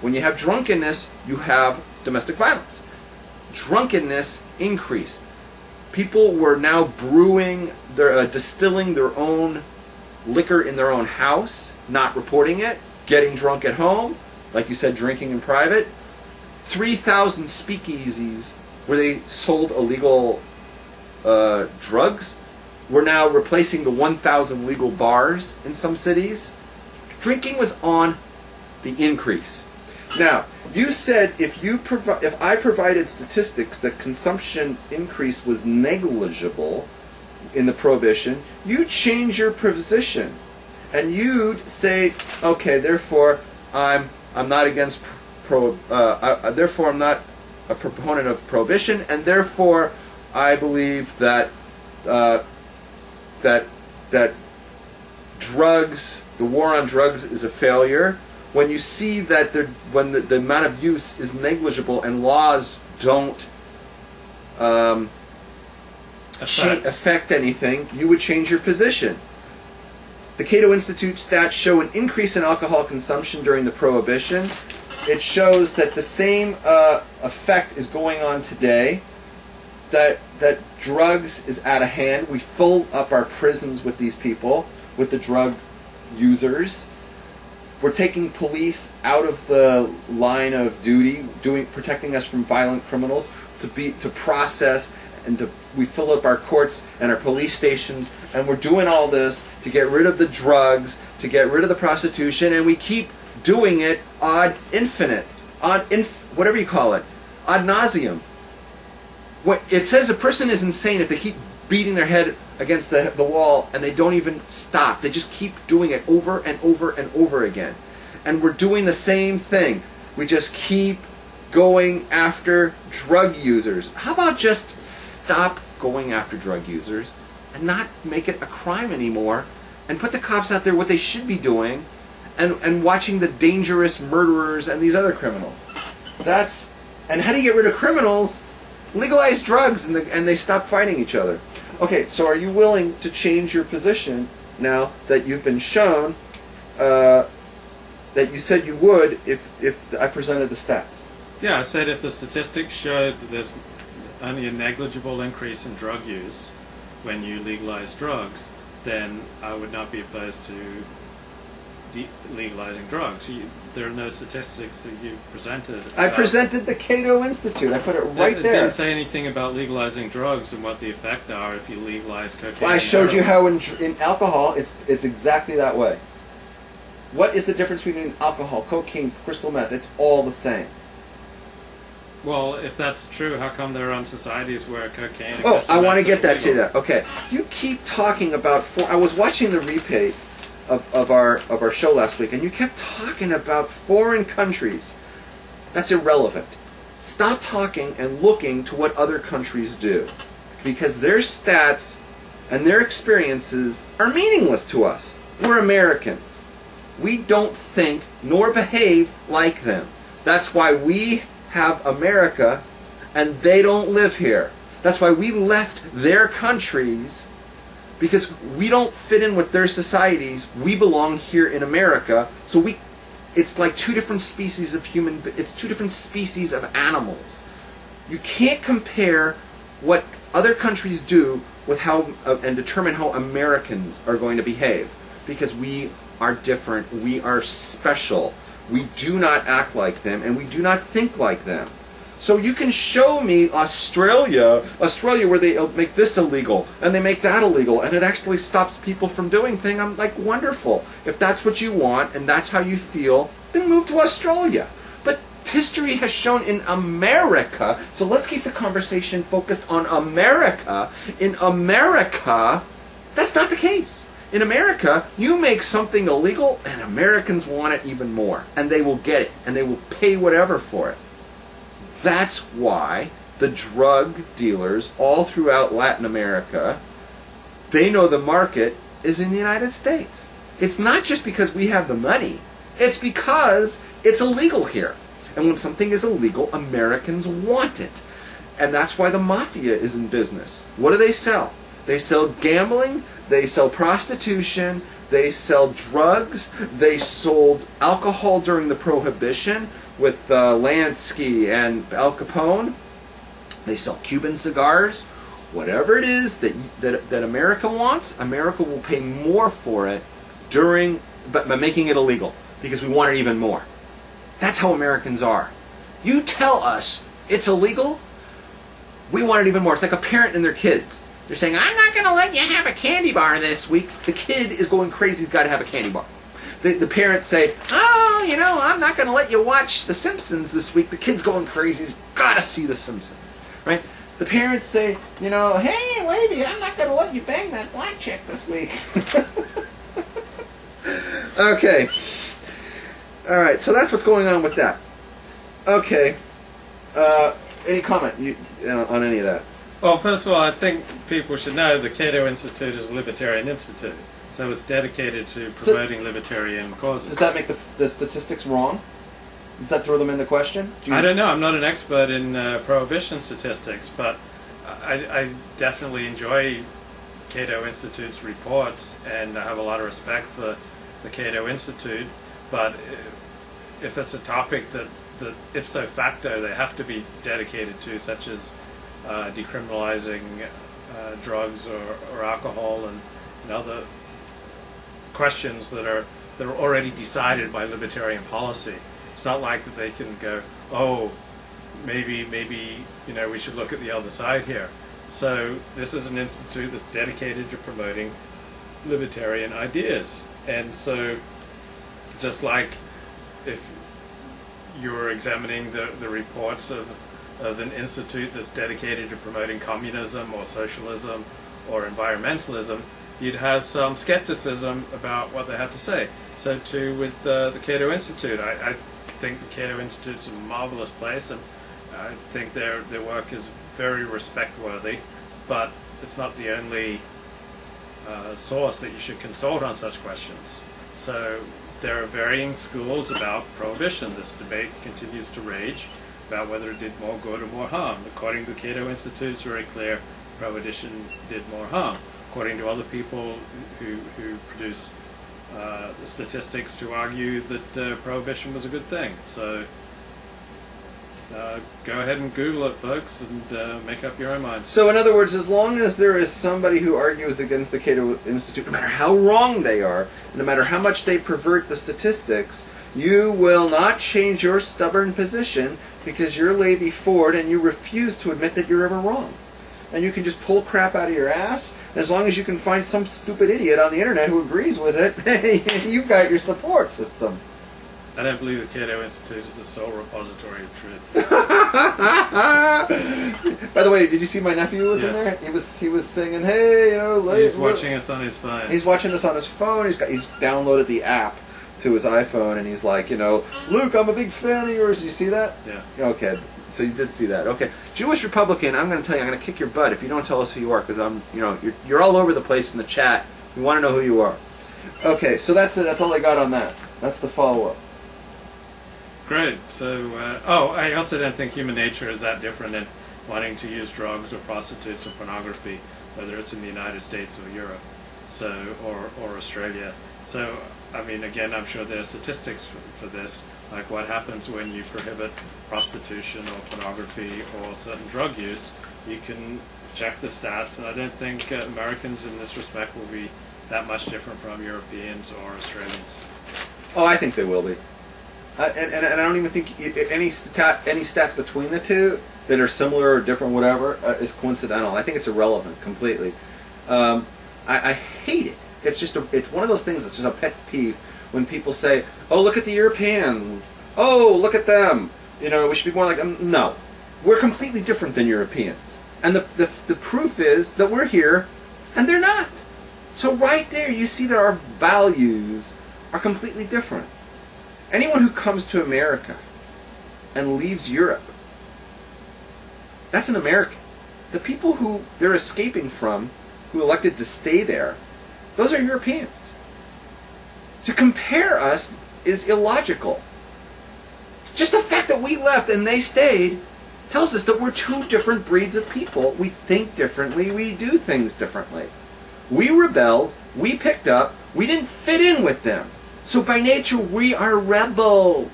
When you have drunkenness, you have domestic violence. Drunkenness increased. People were now distilling their own liquor in their own house, not reporting it, getting drunk at home, like you said, drinking in private. 3,000 speakeasies where they sold illegal drugs were now replacing the 1,000 legal bars in some cities. Drinking was on the increase. Now, you said if I provided statistics that consumption increase was negligible in the Prohibition, you'd change your position, and you'd say, okay, therefore I'm not against therefore I'm not a proponent of Prohibition, and therefore I believe that that drugs, the war on drugs, is a failure. When you see that when the amount of use is negligible and laws don't affect anything, you would change your position. The Cato Institute stats show an increase in alcohol consumption during the Prohibition. It shows that the same effect is going on today, that drugs is out of hand. We fill up our prisons with these people, with the drug users. We're taking police out of the line of duty, protecting us from violent criminals, to process, and we fill up our courts and our police stations, and we're doing all this to get rid of the drugs, to get rid of the prostitution, and we keep doing it ad infinitum, whatever you call it, ad nauseum. It says a person is insane if they keep beating their head against the wall and they don't even stop. They just keep doing it over and over and over again. And we're doing the same thing. We just keep going after drug users. How about just stop going after drug users and not make it a crime anymore, and put the cops out there what they should be doing, and watching the dangerous murderers and these other criminals. And how do you get rid of criminals? Legalize drugs, and they stop fighting each other. Okay, so are you willing to change your position now that you've been shown that you said you would if I presented the stats? Yeah, I said if the statistics showed that there's only a negligible increase in drug use when you legalize drugs, then I would not be opposed to legalizing drugs. There are no statistics that you presented. I presented the Cato Institute. I put it right there. It didn't say anything about legalizing drugs and what the effect are if you legalize cocaine. Well, I showed you how in alcohol it's exactly that way. What is the difference between alcohol, cocaine, crystal meth? It's all the same. Well, if that's true, how come there aren't societies where cocaine and Oh, crystal I want to meth get is that to that. Okay. You keep talking about... I was watching the replay of our show last week, and you kept talking about foreign countries. That's irrelevant. Stop talking and looking to what other countries do, because their stats and their experiences are meaningless to us. We're Americans. We don't think nor behave like them. That's why we have America and they don't live here. That's why we left their countries, because we don't fit in with their societies. We belong here in America, so it's like two different species of it's two different species of animals. You can't compare what other countries do with and determine how Americans are going to behave, because we are different, we are special. We do not act like them, and we do not think like them. So you can show me Australia where they make this illegal, and they make that illegal, and it actually stops people from doing things. I'm like, wonderful. If that's what you want, and that's how you feel, then move to Australia. But history has shown in America, so let's keep the conversation focused on America. In America, that's not the case. In America, you make something illegal, and Americans want it even more. And they will get it, and they will pay whatever for it. That's why the drug dealers all throughout Latin America, they know the market is in the United States. It's not just because we have the money. It's because it's illegal here. And when something is illegal, Americans want it. And that's why the mafia is in business. What do they sell? They sell gambling, they sell prostitution, They sell drugs. They sold alcohol during the Prohibition with Lansky and Al Capone. They sell Cuban cigars. Whatever it is that America wants, America will pay more for it by making it illegal, because we want it even more. That's how Americans are. You tell us it's illegal, we want it even more. It's like a parent and their kids. They're saying, I'm not going to let you have a candy bar this week. The kid is going crazy, he's got to have a candy bar. The parents say, oh, I'm not going to let you watch The Simpsons this week. The kid's going crazy, he's got to see The Simpsons. Right? The parents say, hey, lady, I'm not going to let you bang that black chick this week. Okay. All right, so that's what's going on with that. Okay. Any comment on any of that? Well, first of all, I think people should know the Cato Institute is a libertarian institute, so it's dedicated to promoting libertarian causes. Does that make the statistics wrong? Does that throw them into question? I don't know. I'm not an expert in prohibition statistics, but I definitely enjoy Cato Institute's reports, and I have a lot of respect for the Cato Institute. But if it's a topic that ipso facto they have to be dedicated to, such as decriminalizing drugs or alcohol and other questions that are already decided by libertarian policy, it's not like that they can go, oh, maybe we should look at the other side here. So this is an institute that's dedicated to promoting libertarian ideas, and so just like if you're examining the reports of an institute that's dedicated to promoting communism or socialism or environmentalism, you'd have some skepticism about what they have to say. So too with the Cato Institute. I think the Cato Institute's a marvelous place, and I think their work is very respect-worthy, but it's not the only source that you should consult on such questions. So there are varying schools about prohibition. This debate continues to rage about whether it did more good or more harm. According to the Cato Institute, it's very clear prohibition did more harm. According to other people who produce the statistics to argue that prohibition was a good thing. So go ahead and Google it, folks, and make up your own minds. So in other words, as long as there is somebody who argues against the Cato Institute, no matter how wrong they are, no matter how much they pervert the statistics, you will not change your stubborn position because you're Lady Ford and you refuse to admit that you're ever wrong. And you can just pull crap out of your ass, and as long as you can find some stupid idiot on the internet who agrees with it, hey, you've got your support system. I don't believe the Cato Institute is the sole repository of truth. By the way, did you see my nephew was in there? He was singing, hey, he's watching us on his phone. He's watching us on his phone. He's downloaded the app to his iPhone, and he's like, Luke, I'm a big fan of yours. Did you see that? Yeah. Okay, so you did see that. Okay, Jewish Republican. I'm going to tell you, I'm going to kick your butt if you don't tell us who you are, because you're all over the place in the chat. We want to know who you are. Okay, so that's it. That's all I got on that. That's the follow-up. Great. So, I also don't think human nature is that different in wanting to use drugs or prostitutes or pornography, whether it's in the United States or Europe, or Australia. So, I mean, again, I'm sure there are statistics for this, like what happens when you prohibit prostitution or pornography or certain drug use. You can check the stats, and I don't think Americans in this respect will be that much different from Europeans or Australians. Oh, I think they will be. And I don't even think any stats between the two that are similar or different, whatever, is coincidental. I think it's irrelevant completely. I hate it. It's one of those things that's just a pet peeve when people say, "Oh, look at the Europeans. Oh, look at them. We should be more like them." No, we're completely different than Europeans, and the proof is that we're here, and they're not. So right there, you see that our values are completely different. Anyone who comes to America and leaves Europe, that's an American. The people who they're escaping from, who elected to stay there, those are Europeans. To compare us is illogical. Just the fact that we left and they stayed tells us that we're two different breeds of people. We think differently, we do things differently. We rebelled, we picked up, we didn't fit in with them. So by nature, we are rebels.